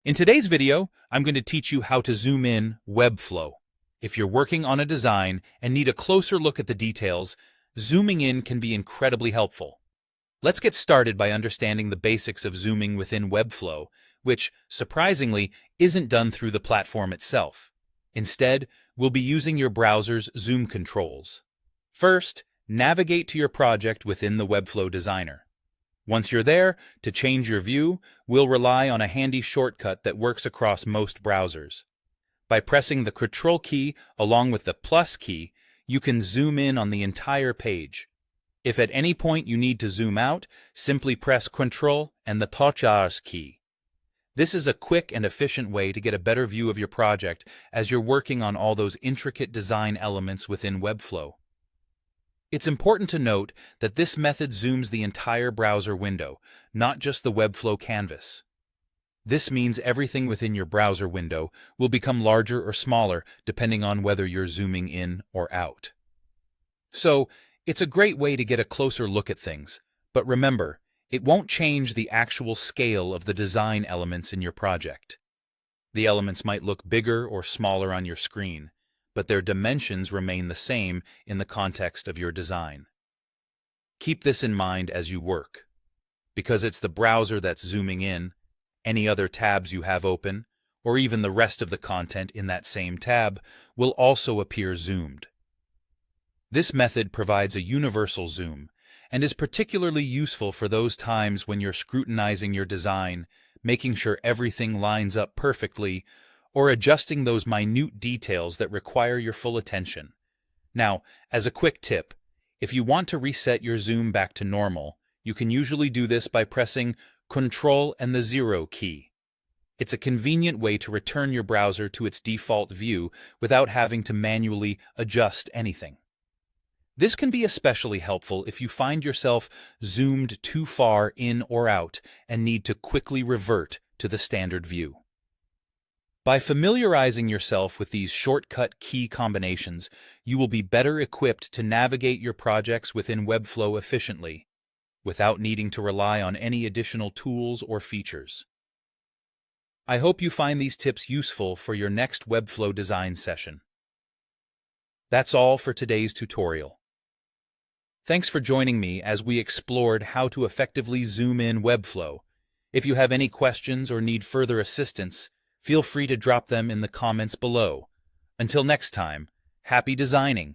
In today's video, I'm going to teach you how to zoom in Webflow. If you're working on a design and need a closer look at the details, zooming in can be incredibly helpful. Let's get started by understanding the basics of zooming within Webflow, which, surprisingly, isn't done through the platform itself. Instead, we'll be using your browser's zoom controls. First, navigate to your project within the Webflow Designer. Once you're there, to change your view, we'll rely on a handy shortcut that works across most browsers. By pressing the Control key along with the plus key, you can zoom in on the entire page. If at any point you need to zoom out, simply press Control and the Pause key. This is a quick and efficient way to get a better view of your project as you're working on all those intricate design elements within Webflow. It's important to note that this method zooms the entire browser window, not just the Webflow canvas. This means everything within your browser window will become larger or smaller depending on whether you're zooming in or out. So, it's a great way to get a closer look at things, but remember, it won't change the actual scale of the design elements in your project. The elements might look bigger or smaller on your screen, but their dimensions remain the same in the context of your design. Keep this in mind as you work. Because it's the browser that's zooming in, any other tabs you have open, or even the rest of the content in that same tab, will also appear zoomed. This method provides a universal zoom, and is particularly useful for those times when you're scrutinizing your design, making sure everything lines up perfectly, or adjusting those minute details that require your full attention. Now, as a quick tip, if you want to reset your zoom back to normal, you can usually do this by pressing Control and the 0 key. It's a convenient way to return your browser to its default view without having to manually adjust anything. This can be especially helpful if you find yourself zoomed too far in or out and need to quickly revert to the standard view. By familiarizing yourself with these shortcut key combinations, you will be better equipped to navigate your projects within Webflow efficiently, without needing to rely on any additional tools or features. I hope you find these tips useful for your next Webflow design session. That's all for today's tutorial. Thanks for joining me as we explored how to effectively zoom in Webflow. If you have any questions or need further assistance, feel free to drop them in the comments below. Until next time, happy designing!